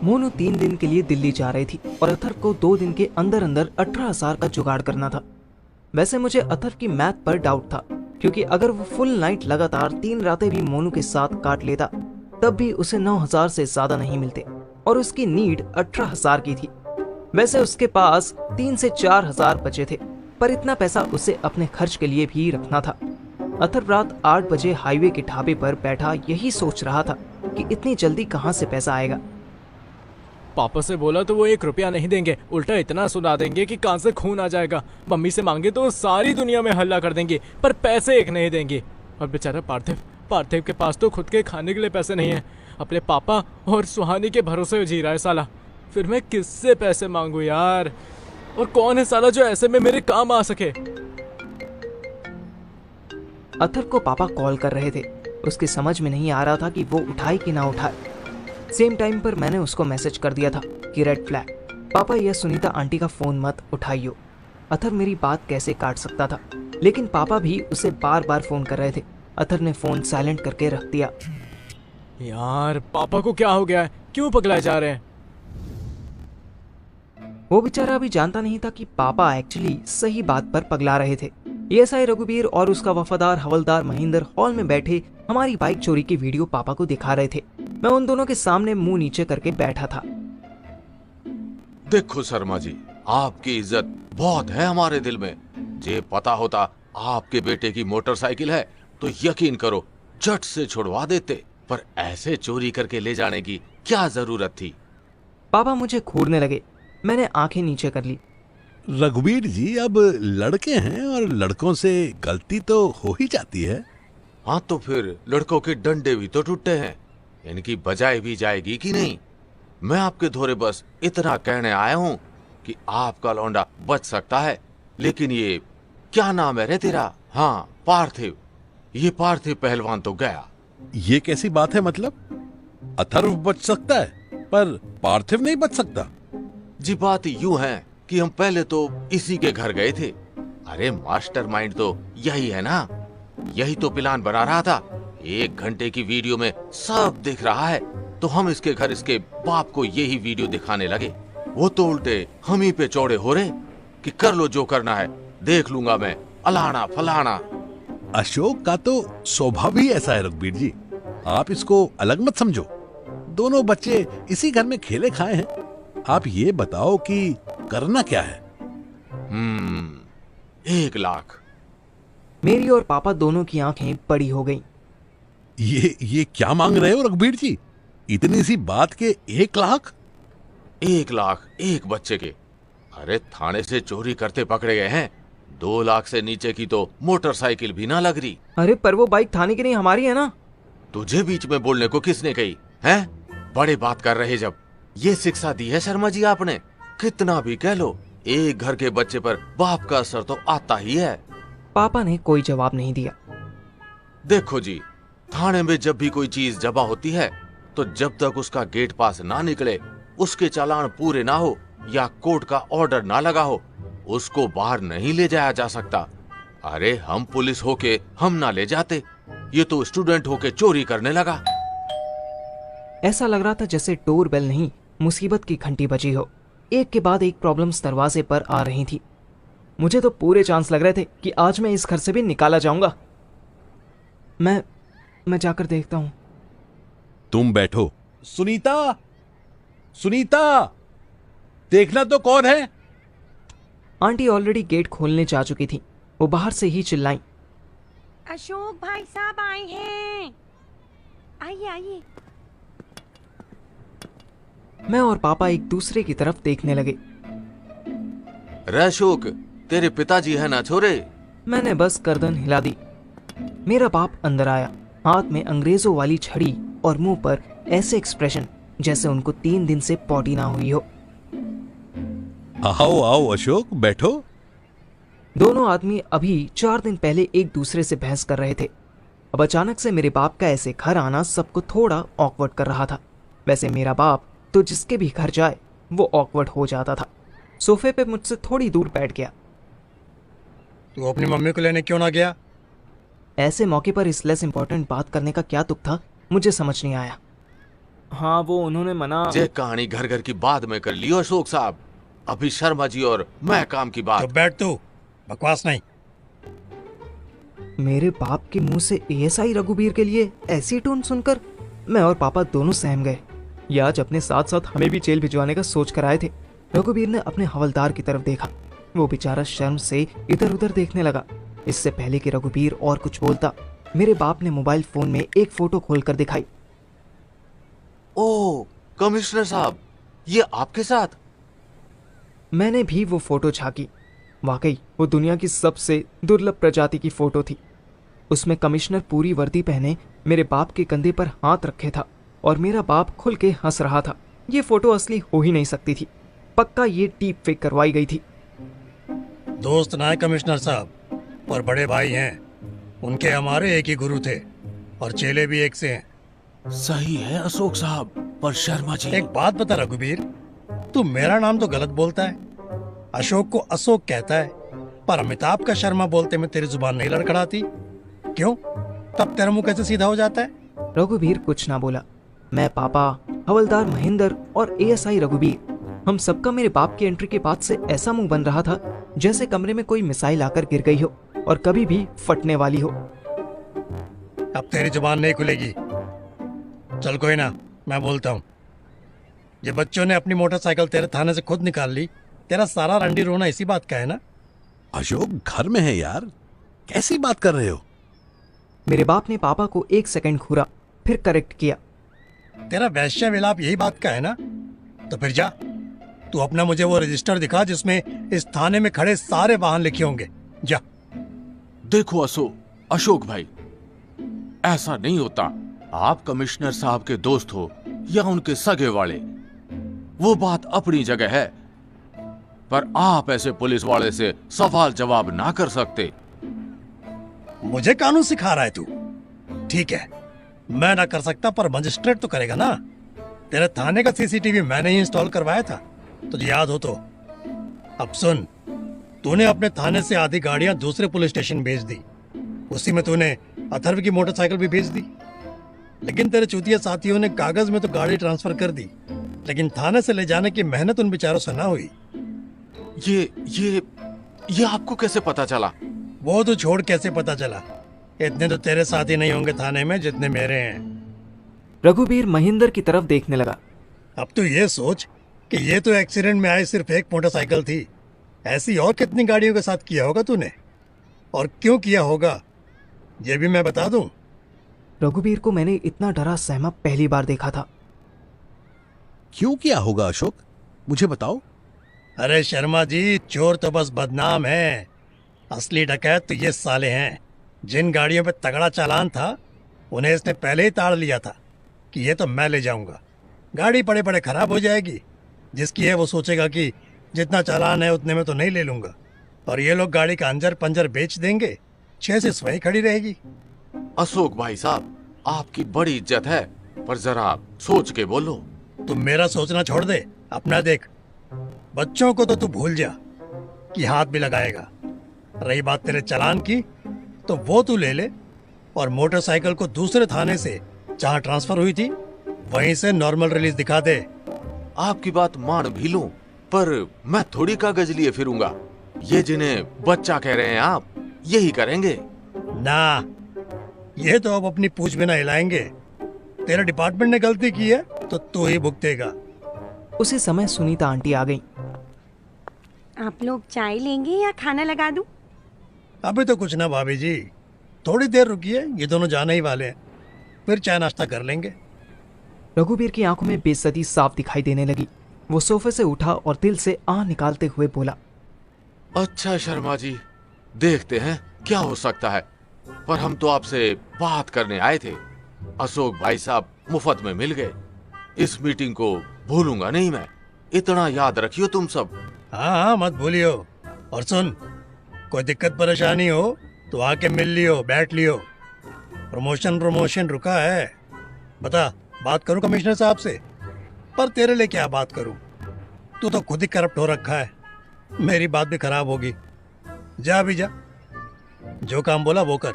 मोनू 3 दिन के लिए दिल्ली जा रही थी और अथर्व को 2 दिन के अंदर अंदर 18,000 का जुगाड़ करना था। वैसे मुझे अथर्व की मैथ पर डाउट था, क्योंकि अगर वो फुल नाइट लगातार 3 रातें भी मोनू के साथ काट लेता तब भी उसे 9,000 से ज्यादा नहीं मिलते और उसकी नीड 18,000 की थी। वैसे उसके पास 3 से 4,000 बचे थे, पर इतना पैसा उसे अपने खर्च के लिए भी रखना था। अथर्व रात 8 बजे हाईवे के ढाबे पर बैठा यही सोच रहा था कि इतनी जल्दी कहां से पैसा आएगा। पापा से बोला तो वो 1 रुपया नहीं देंगे, उल्टा इतना सुना देंगे कि कान से खून आ जाएगा। मम्मी से मांगे तो सारी दुनिया में हल्ला कर देंगे, पर पैसे एक नहीं देंगे। और बेचारा पार्थिव के पास तो खुद के खाने के लिए पैसे नहीं है, अपने पापा और सुहानी के भरोसे जी रहा है साला। फिर मैं किससे पैसे मांगू यार? और कौन है साला जो ऐसे में मेरे काम आ सके? अथर्व को पापा कॉल कर रहे थे। उसके समझ में नहीं आ रहा था कि वो उठाए कि ना उठाए। सेम टाइम पर मैंने उसको मैसेज कर दिया था कि रेड फ्लैग, पापा या सुनीता आंटी का फोन मत उठाइयो। अथर्व मेरी बात कैसे काट सकता था, लेकिन पापा भी उसे बार बार फोन कर रहे थे। अथर्व ने फोन साइलेंट करके रख दिया। यार पापा को क्या हो गया है? क्यों पगलाए जा रहे हैं? वो बेचारा अभी जानता नहीं था कि पापा एक्चुअली सही बात पर पगला रहे थे। एएसआई रघुवीर और उसका वफादार हवलदार महेंद्र हॉल में बैठे हमारी बाइक चोरी की वीडियो पापा को दिखा रहे थे। मैं उन दोनों के सामने मुंह नीचे करके बैठा था। देखो शर्मा जी, आपकी इज्जत बहुत है हमारे दिल में। जे पता होता आपके बेटे की मोटरसाइकिल है तो यकीन करो झट से छुड़वा देते, पर ऐसे चोरी करके ले जाने की क्या जरूरत थी? पापा मुझे घूरने लगे। मैंने आंखें नीचे कर ली। रघुवीर जी, अब लड़के हैं और लड़कों से गलती तो हो ही जाती है। हाँ तो फिर लड़कों के डंडे भी तो टूटे हैं, इनकी बजाय भी जाएगी कि नहीं? मैं आपके धोरे बस इतना कहने आया हूँ कि आपका लौंडा बच सकता है, लेकिन ये क्या नाम है रे तेरा? हाँ पार्थिव। ये पार्थिव पहलवान तो गया। ये कैसी बात है? मतलब अथर्व बच सकता है पर पार्थिव नहीं बच सकता? जी बात यूं है कि हम पहले तो इसी के घर गए थे। अरे मास्टरमाइंड तो यही है ना, यही तो प्लान बना रहा था। 1 घंटे की वीडियो में सब दिख रहा है, तो हम इसके घर इसके बाप को यही वीडियो दिखाने लगे। वो तो उल्टे हम ही पे चौड़े हो रहे कि कर लो जो करना है, देख लूंगा मैं, अलाना फलाना। अशोक का तो स्वभाव ही ऐसा है रघुवीर जी, आप इसको अलग मत समझो। दोनों बच्चे इसी घर में खेले खाए हैं। आप ये बताओ कि करना क्या है? 1 लाख। मेरी और पापा दोनों की आंखें बड़ी हो गईं। ये क्या मांग रहे हो रघुवीर जी? इतनी सी बात के 1 लाख? 1 लाख एक बच्चे के? अरे थाने से चोरी करते पकड़े गए हैं। 2 लाख से नीचे की तो मोटरसाइकिल भी ना लग रही। अरे पर वो बाइक थाने की नहीं, हमारी है ना। तुझे बीच में बोलने को किसने कही है? बड़े बात कर रहे जब। ये शिक्षा दी है शर्मा जी आपने। कितना भी कह लो, एक घर के बच्चे पर बाप का असर तो आता ही है। पापा ने कोई जवाब नहीं दिया। देखो जी, थाने में जब भी कोई चीज जमा होती है तो जब तक उसका गेट पास ना निकले, उसके चालान पूरे ना हो या कोर्ट का ऑर्डर ना लगा हो, उसको बाहर नहीं ले जाया जा सकता। अरे हम पुलिस होके हम ना ले जाते, ये तो स्टूडेंट होके चोरी करने लगा। ऐसा लग रहा था जैसे डोर बेल नहीं, मुसीबत की घंटी बजी हो। एक के बाद एक प्रॉब्लम्स दरवाजे पर आ रही थी। मुझे तो पूरे चांस लग रहे थे कि आज मैं इस घर से भी निकाला जाऊंगा। मैं जाकर देखता हूं। तुम बैठो। सुनीता, सुनीता, देखना तो कौन है? आंटी ऑलरेडी गेट खोलने जा चुकी थी। वो बाहर से ही चिल्लाई, अशोक भाई साहब आए हैं, आइए आइए। मैं और पापा एक दूसरे की तरफ देखने लगे। रे अशोक, तेरे पिताजी है ना छोरे? मैंने बस गर्दन हिला दी। मेरा बाप अंदर आया, हाथ में अंग्रेजों वाली छड़ी और मुंह पर ऐसे एक्सप्रेशन जैसे उनको 3 दिन से पॉटी ना हुई हो। आओ आओ अशोक, बैठो। दोनों आदमी अभी 4 दिन पहले एक दूसरे से बहस कर रहे थे। अब अचानक से मेरे बाप का ऐसे घर आना सबको थोड़ा ऑकवर्ड कर रहा था। वैसे मेरा बाप तो जिसके भी घर जाए वो ऑकवर्ड हो जाता था। सोफे पे मुझसे थोड़ी दूर बैठ गया। तू अपनी मम्मी को लेने क्यों ना गया? ऐसे मौके पर इस लेस इंपॉर्टेंट बात करने का क्या तुक था, मुझे समझ नहीं आया। हाँ, वो उन्होंने मना। ये कहानी घर घर की बाद में कर लियो अशोक साहब। अभी शर्मा जी और मैं काम की तो बात। बैठ तू, बकवास नहीं। मेरे बाप के मुंह से एएसआई रघुबीर के लिए ऐसी टोन सुनकर मैं और पापा दोनों सहम गए। ये आज अपने साथ साथ हमें भी जेल भिजवाने का सोच कर आए थे। रघुबीर ने अपने हवलदार की तरफ देखा। वो बेचारा शर्म से इधर उधर देखने लगा। इससे पहले कि रघुबीर और कुछ बोलता, मेरे बाप ने मोबाइल फोन में एक फोटो खोलकर दिखाई। ओ कमिश्नर साहब, ये आपके साथ? मैंने भी वो फोटो झांकी। वाकई वो दुनिया की सबसे दुर्लभ प्रजाति की फोटो थी। उसमें कमिश्नर पूरी वर्दी पहने मेरे बाप के कंधे पर हाथ रखे था और मेरा बाप खुल के हंस रहा था। ये फोटो असली हो ही नहीं सकती थी। पक्का ये डीप फेक करवाई गई थी। दोस्त ना है कमिश्नर साहब, और बड़े भाई हैं। उनके हमारे एक ही गुरु थे और चेले भी एक से हैं। सही है अशोक साहब, पर शर्मा जी। एक बात बता रघुबीर, तू मेरा नाम तो गलत बोलता है। अशोक को अशोक कहता है, पर अमिताभ का शर्मा बोलते में तेरी जुबान नहीं लड़खड़ाती। क्यों? तब तेरा मुंह कैसे सीधा हो जाता है? रघुबीर कुछ ना बोला। मैं, पापा, हवलदार महेंद्र और एएसआई रघुबीर, हम सबका मेरे बाप की एंट्री के बाद से ऐसा मुंह बन रहा था जैसे कमरे में कोई मिसाइल आकर गिर गई हो और कभी भी फटने वाली हो। अब तेरी जुबान नहीं खुलेगी। चल कोई ना, मैं बोलता हूँ। ये बच्चों ने अपनी मोटरसाइकिल तेरे थाने से खुद निकाल ली। तेरा सारा रंडी रोना इसी बात का है ना? अशोक घर में है यार, कैसी बात कर रहे हो? मेरे बाप ने पापा को एक सेकंड घूरा, फिर करेक्ट किया। तेरा वैश्य विलाप यही बात का है ना? तो फिर जा, तू अपना मुझे वो रजिस्टर दिखा जिसमें इस थाने में खड़े सारे वाहन लिखे होंगे। जा। देखो अशोक भाई, ऐसा नहीं होता। आप कमिश्नर साहब के दोस्त हो या उनके सगे वाले, वो बात अपनी जगह है, पर आप ऐसे पुलिस वाले से सवाल जवाब ना कर सकते। मुझे कानून सिखा रहा है तू? ठीक है, मैं ना कर सकता, पर मजिस्ट्रेट तो करेगा ना। तेरे थाने का सीसीटीवी मैंने ही इंस्टॉल करवाया था, तुझे याद हो तो। अब सुन, तूने अपने थाने से आधी गाड़ियां दूसरे पुलिस स्टेशन भेज दी। उसी में तूने अथर्व की मोटरसाइकिल भी भेज दी। लेकिन तेरे चूतिया साथियों ने कागज में तो गाड़ी ट्रांसफर कर दी, लेकिन थाने से ले जाने की मेहनत उन बेचारों से ना हुई। ये आपको कैसे पता चला? वो तो छोड़, कैसे पता चला? इतने तो तेरे साथी नहीं होंगे थाने में जितने मेरे हैं। रघुबीर महेंद्र की तरफ देखने लगा। अब तो ये सोच कि ये तो एक्सीडेंट में आई सिर्फ एक मोटरसाइकिल थी। ऐसी और कितनी गाड़ियों के साथ किया होगा तूने, और क्यों किया होगा ये भी मैं बता दूं। रघुबीर को मैंने इतना डरा सहमा पहली बार देखा था। क्यों किया होगा अशोक, मुझे बताओ। अरे शर्मा जी, चोर तो बस बदनाम है, असली डकैत तो ये साले हैं। जिन गाड़ियों पे तगड़ा चालान था उन्हें इसने पहले ही ताड़ लिया था कि ये तो मैं ले जाऊंगा। गाड़ी पड़े पड़े खराब हो जाएगी, जिसकी है वो सोचेगा कि जितना चालान है उतने में तो नहीं ले लूंगा, और ये लोग गाड़ी का अंजर पंजर बेच देंगे, 6 से वही खड़ी रहेगी। अशोक भाई साहब, आपकी बड़ी इज्जत है, पर जरा सोच के बोलो। तुम मेरा सोचना छोड़ दे, अपना देख। बच्चों को तो तू भूल जा कि हाथ भी लगाएगा। रही बात तेरे चालान की, तो वो तू ले ले, और मोटरसाइकिल को दूसरे थाने से जहां ट्रांसफर हुई थी वहीं से नॉर्मल रिलीज दिखा दे। आपकी बात मान भी लूं, पर मैं थोड़ी कागज लिए फिरूंगा। ये जिन्हें बच्चा कह रहे हैं आप, यही करेंगे ना। ये तो अब अपनी पूछ में ना हिलाएंगे। तेरे डिपार्टमेंट ने गलती की है तो तू ही भुगतेगा। उसी समय सुनीता आंटी आ गई। आप लोग चाय लेंगे या खाना लगा दूं? अभी तो कुछ ना भाभी जी, थोड़ी देर रुकिए, ये दोनों जाने ही वाले हैं, फिर चाय नाश्ता कर लेंगे। रघुबीर की आंखों में बेइज्जती साफ दिखाई देने लगी। वो सोफे से उठा और दिल से आह निकालते हुए बोला, अच्छा शर्मा जी, देखते हैं क्या हो सकता है, पर हम तो आपसे बात करने आए थे। अशोक भाई साहब मुफ्त में मिल गए। इस मीटिंग को भूलूंगा नहीं मैं, इतना याद रखियो तुम सब। हाँ, मत भूलियो। और सुन, कोई दिक्कत परेशानी हो तो आके मिल लियो, बैठ लियो। प्रमोशन रुका है। बता, बात करूं कमिश्नर साहब से? पर तेरे लिए क्या बात करूं, तू तो खुद ही करप्ट हो रखा है। मेरी बात भी खराब होगी। जा भी जा, जो काम बोला वो कर।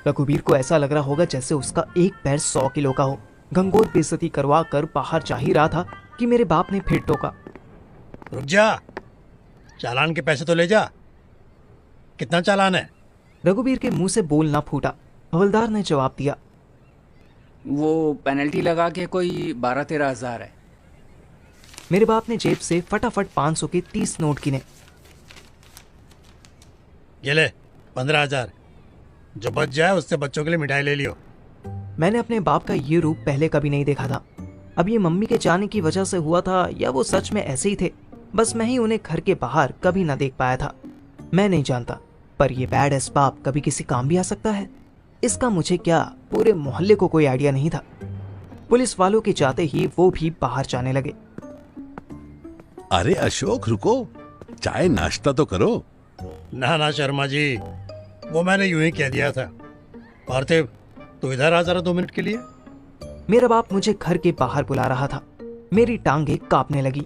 रघुबीर को ऐसा लग रहा होगा जैसे उसका एक पैर 100 किलो का हो। गंगोत बेइज्जती करवा कर बाहर जा ही रहा था कि मेरे बाप ने फिर टोका। रुक जा, चालान के पैसे तो ले जा। कितना चालान है? रघुवीर के मुंह से बोल ना फूटा। हवलदार ने जवाब दिया, वो पेनल्टी लगा के कोई 12-13 हज़ार है। मेरे बाप ने जेब से फटाफट 500 के 30 नोट गिने। ये ले 15,000, जो बच जाए उससे बच्चों के लिए मिठाई ले लियो। मैंने अपने बाप का ये रूप पहले कभी नहीं देखा था। अब ये मम्मी के जाने की वजह से हुआ था या वो सच में ऐसे ही थे, बस मैं ही उन्हें घर के बाहर कभी ना देख पाया था। मैं नहीं जानता, पर ये बैड एस बाप कभी किसी काम भी आ सकता है। इसका मुझे क्या, पूरे मोहल्ले को कोई आइडिया नहीं था। पुलिस वालों के जाते ही वो भी बाहर जाने लगे। अरे अशोक रुको, चाय नाश्ता तो करो। ना ना शर्मा जी, वो मैंने यूं ही कह दिया था। पार्थिव, तू इधर आ जरा 2 मिनट के लिए। मेरा बाप मुझे घर के बाहर बुला रहा था। मेरी टांगे कांपने लगी।